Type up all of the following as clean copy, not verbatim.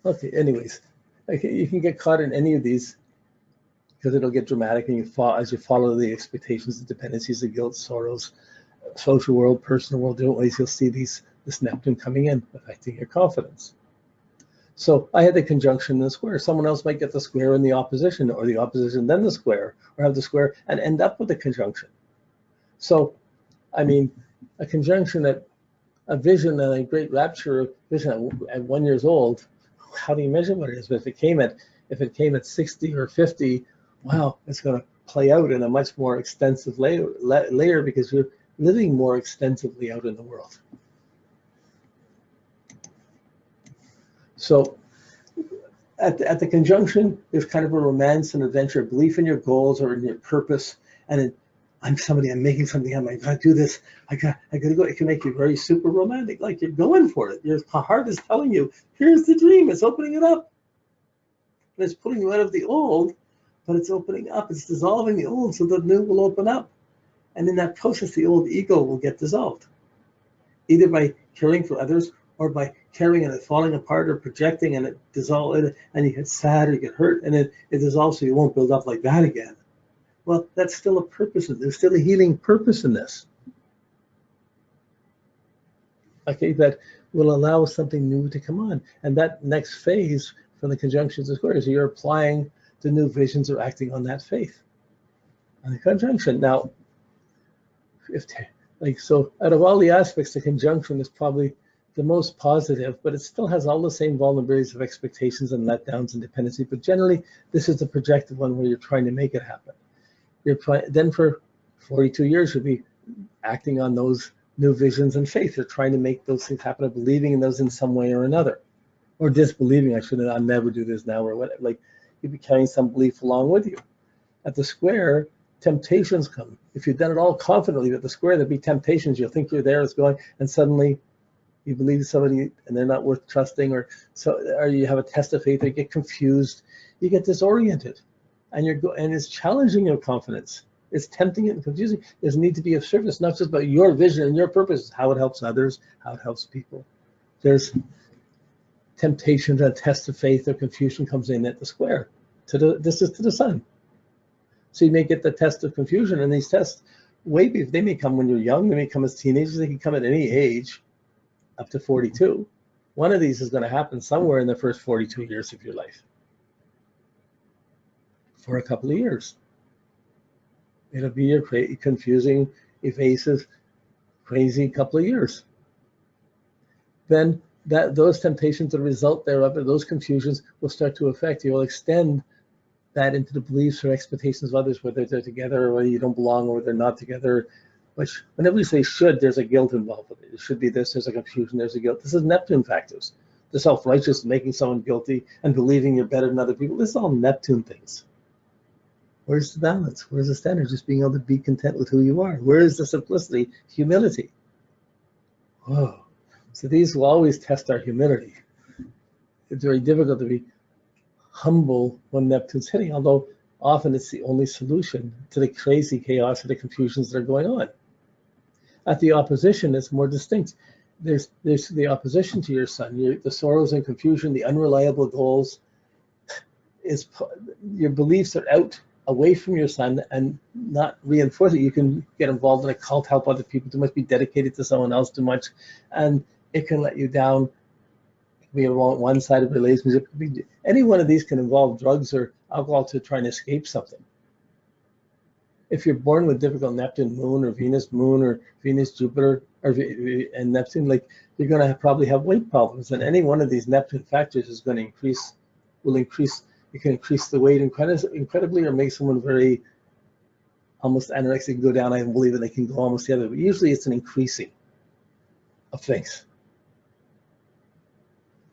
Okay, anyways, okay, you can get caught in any of these because it'll get dramatic, and you fall as you follow the expectations, the dependencies, the guilt, sorrows, social world, personal world, different ways. You'll see this Neptune coming in, affecting your confidence. So I had the conjunction and the square. Someone else might get the square and the opposition, or the opposition then the square, or have the square and end up with a conjunction. So, I mean, a conjunction a vision and a great rapture vision at 1 year old, how do you measure what it is? But if it came at 60 or 50, wow, it's going to play out in a much more extensive layer because you're living more extensively out in the world. So at the conjunction, there's kind of a romance and adventure, belief in your goals or in your purpose, and I'm making something, I gotta do this, I gotta go. It can make you very super romantic, like you're going for it. Your heart is telling you, here's the dream, it's opening it up. And it's pulling you out of the old, but it's opening up, it's dissolving the old so the new will open up. And in that process, the old ego will get dissolved, either by caring for others or by caring and it falling apart or projecting and it dissolves, and you get sad or you get hurt, and it dissolves so you won't build up like that again. Well, that's still a purpose. There's still a healing purpose in this. Okay, that will allow something new to come on. And that next phase from the conjunctions of squares, you're applying the new visions or acting on that faith. And the conjunction. Now, so out of all the aspects, the conjunction is probably the most positive, but it still has all the same vulnerabilities of expectations and letdowns and dependency. But generally, this is the projected one where you're trying to make it happen. Then for 42 years, you'll be acting on those new visions and faith. You're trying to make those things happen, or believing in those in some way or another, or disbelieving. I'll never do this now, or whatever. Like you'd be carrying some belief along with you. At the square, temptations come. If you've done it all confidently, at the square, there'll be temptations. You'll think you're there, it's going, and suddenly you believe somebody and they're not worth trusting, or you have a test of faith, they get confused, you get disoriented. And it's challenging your confidence. It's tempting it and confusing. There's a need to be of service, not just about your vision and your purpose, how it helps others, how it helps people. There's temptation, a test of faith or confusion comes in at the square. This is to the sun. So you may get the test of confusion, and these tests, they may come when you're young, they may come as teenagers, they can come at any age up to 42. One of these is going to happen somewhere in the first 42 years of your life. For a couple of years. It'll be your confusing, evasive, crazy couple of years. Then those temptations, the result thereof, those confusions will start to affect you. Will extend that into the beliefs or expectations of others, whether they're together or whether you don't belong or whether they're not together. Which, whenever we say should, there's a guilt involved with it. It should be this, there's a confusion, there's a guilt. This is Neptune factors. The self-righteous, making someone guilty and believing you're better than other people. This is all Neptune things. Where's the balance? Where's the standard? Just being able to be content with who you are. Where is the simplicity? Humility. Whoa. So these will always test our humility. It's very difficult to be humble when Neptune's hitting, although often it's the only solution to the crazy chaos or the confusions that are going on. At the opposition, it's more distinct. There's the opposition to your sun, the sorrows and confusion, the unreliable goals. Your beliefs are out away from your sun and not reinforce it. You can get involved in a cult, help other people too much, be dedicated to someone else too much, and it can let you down. It can be a one-sided relationship. Any one of these can involve drugs or alcohol to try and escape something. If you're born with difficult Neptune moon or Venus moon or Venus Jupiter and Neptune, you're going to probably have weight problems, and any one of these Neptune factors is going to will increase. It can increase the weight incredibly, or make someone very almost anorexic, go down. I believe that they can go almost the other way. But usually it's an increasing of things.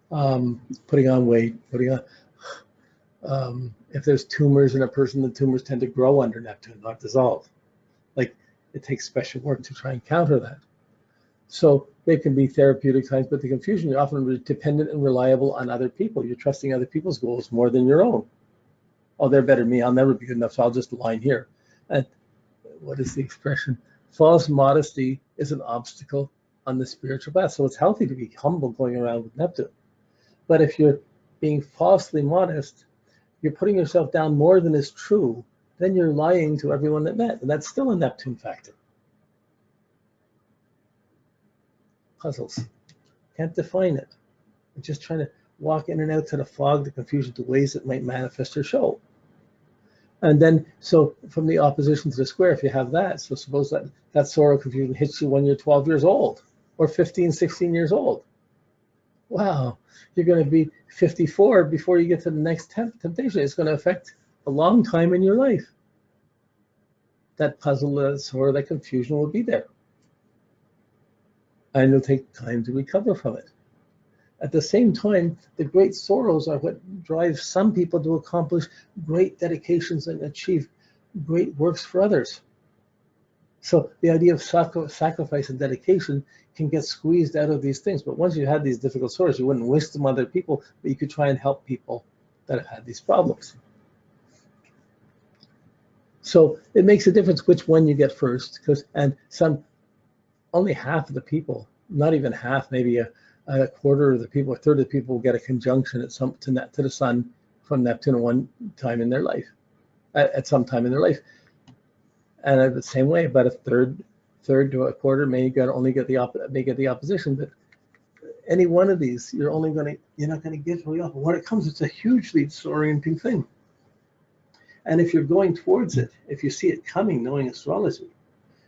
Putting on weight, if there's tumors in a person, the tumors tend to grow under Neptune, not dissolve. It takes special work to try and counter that. So they can be therapeutic times, but the confusion, you're often dependent and reliable on other people. You're trusting other people's goals more than your own. Oh, they're better than me. I'll never be good enough, so I'll just align here. And what is the expression? False modesty is an obstacle on the spiritual path. So it's healthy to be humble going around with Neptune. But if you're being falsely modest, you're putting yourself down more than is true, then you're lying to everyone that met. And that's still a Neptune factor. Puzzles. Can't define it. We're just trying to walk in and out to the fog, the confusion, the ways it might manifest or show. And then, so from the opposition to the square, if you have that, so suppose that sorrow confusion hits you when you're 12 years old or 15, 16 years old. Wow, you're going to be 54 before you get to the next temptation. It's going to affect a long time in your life. That puzzle, that sorrow, that confusion will be there. And it'll take time to recover from it. At the same time, the great sorrows are what drive some people to accomplish great dedications and achieve great works for others. So the idea of sacrifice and dedication can get squeezed out of these things. But once you had these difficult sorrows, you wouldn't wish them on other people, but you could try and help people that have had these problems. So it makes a difference which one you get first, and only half of the people, not even half, maybe a quarter of the people, a third of the people will get a conjunction to the sun from Neptune at one time in their life, at some time in their life. And the same way, about a third to a quarter may only get the opposition. But any one of these, you're not gonna get really off. When it comes, it's a hugely disorienting thing. And if you're going towards it, if you see it coming, knowing astrology,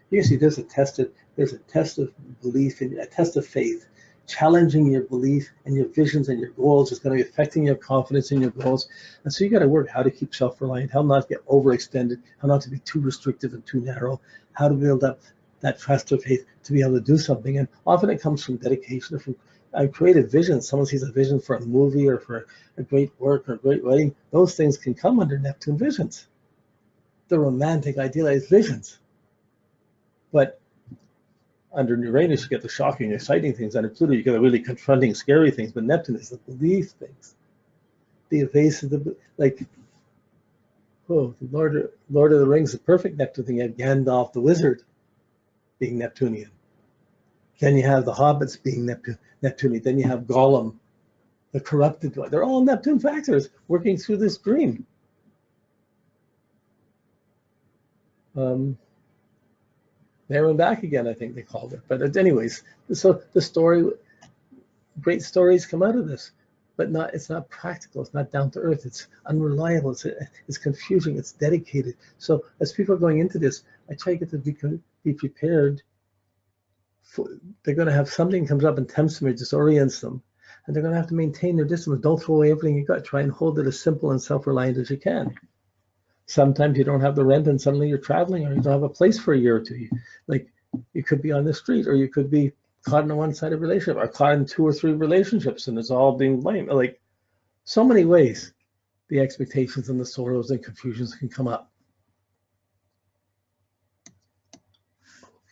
you can see there's a test of belief and a test of faith. Challenging your belief and your visions and your goals is going to be affecting your confidence in your goals. And so you got to work how to keep self-reliant, how not to get overextended, how not to be too restrictive and too narrow, how to build up that trust or faith to be able to do something. And often it comes from dedication or from a creative vision. Someone sees a vision for a movie or for a great work or a great writing. Those things can come under Neptune visions, the romantic, idealized visions. But under Uranus, you get the shocking, exciting things. Under Pluto, you get the really confronting, scary things. But Neptune is the belief things, the evasive, the Lord of the Rings, the perfect Neptune thing. You have Gandalf the wizard being Neptunian. Then you have the hobbits being Neptunian. Then you have Gollum, the corrupted one. They're all Neptune factors working through this dream. There and back again, I think they called it. But anyways, so the story, great stories come out of this, but it's not practical. It's not down to earth. It's unreliable. It's confusing. It's dedicated. So as people are going into this, I try to get them to be prepared. They're going to have something comes up and tempts them or disorients them, and they're going to have to maintain their discipline. Don't throw away everything you got. Try and hold it as simple and self-reliant as you can. Sometimes you don't have the rent and suddenly you're traveling, or you don't have a place for a year or two. You could be on the street, or you could be caught in a one-sided relationship, or caught in 2 or 3 relationships, and it's all being blamed. Like so many ways, the expectations and the sorrows and confusions can come up.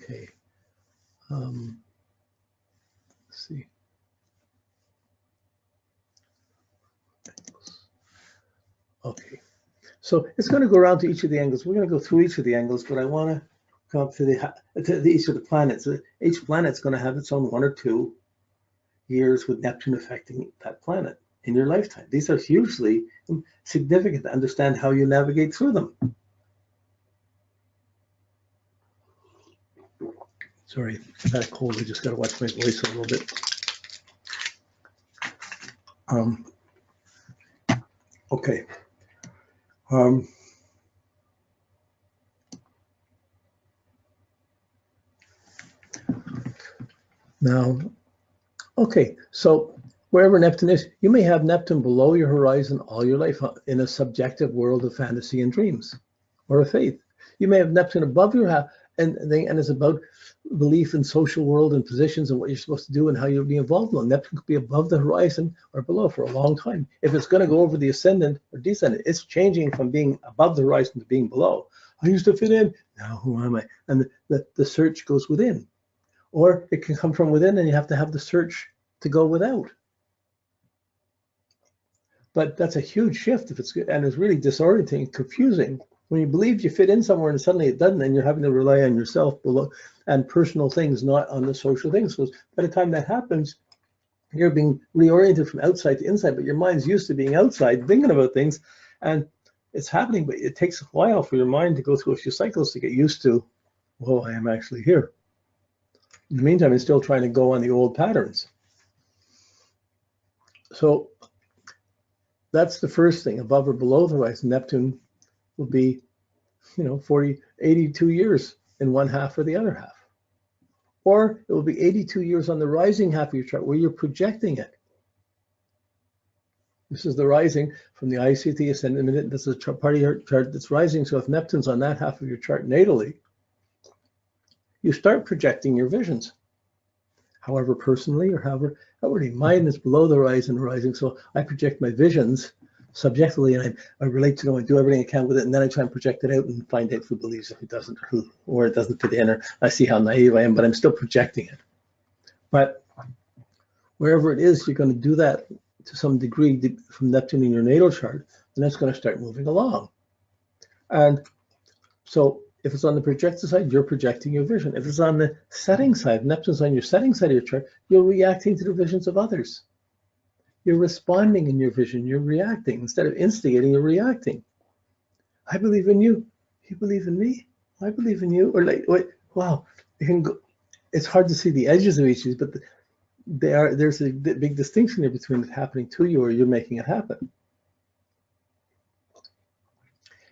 Okay. Let's see. Okay. So it's going to go around to each of the angles. We're going to go through each of the angles, but I want to come up to each of the planets. Each planet's going to have its own 1 or 2 years with Neptune affecting that planet in your lifetime. These are hugely significant to understand how you navigate through them. Sorry, I've had a cold. I just got to watch my voice a little bit. Okay. Now, okay, so wherever Neptune is, you may have Neptune below your horizon all your life in a subjective world of fantasy and dreams, or of faith. You may have Neptune above your house, and it's about belief in social world and positions and what you're supposed to do and how you'll be involved in. Neptune could be above the horizon or below for a long time. If it's going to go over the ascendant or descendant, it's changing from being above the horizon to being below. I used to fit in, now who am I? And the search goes within. Or it can come from within and you have to have the search to go without. But that's a huge shift if it's good, and it's really disorienting, confusing. When you believe you fit in somewhere and suddenly it doesn't, and you're having to rely on yourself below and personal things, not on the social things. So by the time that happens, You're being reoriented from outside to inside, but your mind's used to being outside, thinking about things, and it's happening, but it takes a while for your mind to go through a few cycles to get used to, whoa, I am actually here. In the meantime, it's still trying to go on the old patterns. So that's the first thing. Above or below the horizon, Neptune will be, 82 years in one half or the other half. Or it will be 82 years on the rising half of your chart where you're projecting it. This is the rising from the ICT ascendant. This is a part of your chart that's rising. So if Neptune's on that half of your chart natally, you start projecting your visions. However personally or however mine is below the horizon rising. So I project my visions subjectively, and I relate to them and do everything I can with it, and then I try and project it out and find out who believes it, who doesn't, or it doesn't fit in, or I see how naive I am, but I'm still projecting it. But wherever it is, you're going to do that to some degree from Neptune in your natal chart, and that's going to start moving along. And so if it's on the projected side, you're projecting your vision. If it's on the setting side, Neptune's on your setting side of your chart, you're reacting to the visions of others. You're responding in your vision, you're reacting. Instead of instigating, you're reacting. I believe in you. You believe in me. I believe in you. Or like, wait, wow. You can go, it's hard to see the edges of each of these, but there's a big distinction there between it happening to you or you're making it happen.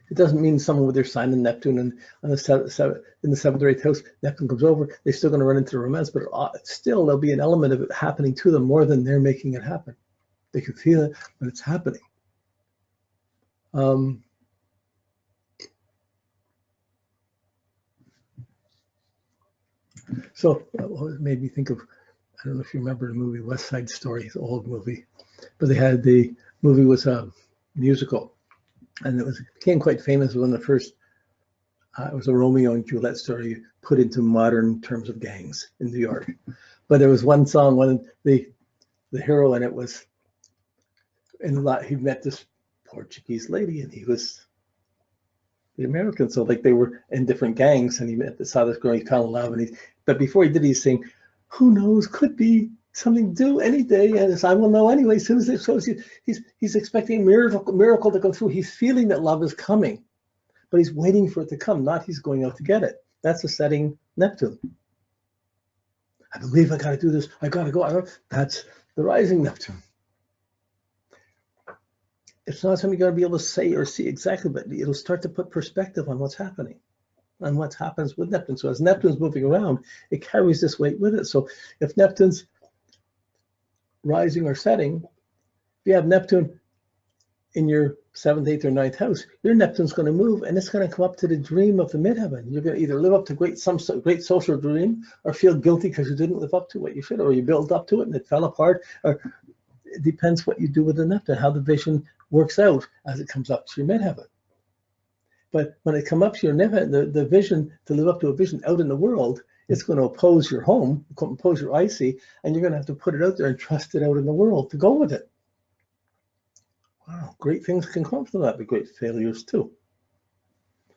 It doesn't mean someone with their sign in Neptune and in the 7th or 8th house, Neptune comes over, they're still going to run into the romance, but still there'll be an element of it happening to them more than they're making it happen. They can feel it, but it's happening. So it made me think of, I don't know if you remember the movie West Side Story, the old movie, but the movie was a musical, and it became quite famous. One of the first, it was a Romeo and Juliet story put into modern terms of gangs in New York. But there was one song, the hero in it was, he met this Portuguese lady, and he was the American. So like they were in different gangs, and he saw this girl, he fell in love, and but before he did, he's saying, who knows, could be something to do any day, and I will know anyway. As soon as it shows you, he's expecting a miracle to go through. He's feeling that love is coming, but he's waiting for it to come, not he's going out to get it. That's the setting Neptune. I believe I got to do this. I got to go. That's the rising Neptune. It's not something you're going to be able to say or see exactly, but it'll start to put perspective on what's happening and what happens with Neptune. So as Neptune's moving around, it carries this weight with it. So if Neptune's rising or setting, if you have Neptune in your 7th, 8th, or 9th house, your Neptune's going to move, and it's going to come up to the dream of the midheaven. You're going to either live up to some great social dream, or feel guilty because you didn't live up to what you should, or you built up to it and it fell apart, or it depends what you do with the Neptune, how the vision works out as it comes up to your midheaven. But when it comes up to your midheaven, the vision, to live up to a vision out in the world, it's going to oppose your home, oppose your IC, and you're going to have to put it out there and trust it out in the world to go with it. Wow, great things can come from that, but great failures too.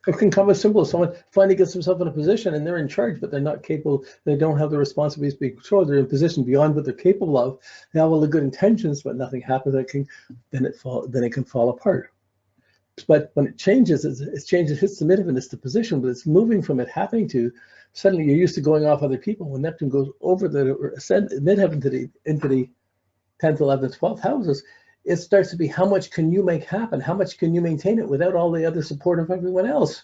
It can come as simple as someone finally gets themselves in a position and they're in charge, but they're not capable, they don't have the responsibilities to be controlled, they're in a position beyond what they're capable of. They have all the good intentions, but nothing happens, then it can fall apart. But when it changes, it changes, hits the midheaven, it's the position, but it's moving from it happening to, suddenly you're used to going off other people. When Neptune goes over the midheaven into the 10th, 11th, 12th houses, it starts to be, how much can you make happen? How much can you maintain it without all the other support of everyone else?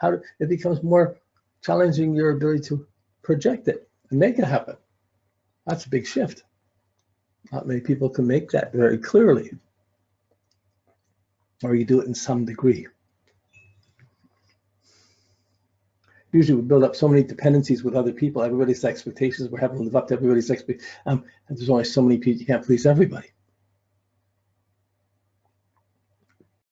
It becomes more challenging your ability to project it and make it happen. That's a big shift. Not many people can make that very clearly. Or you do it in some degree. Usually we build up so many dependencies with other people, everybody's expectations, we're having to live up to everybody's expectations, and there's only so many people, you can't please everybody.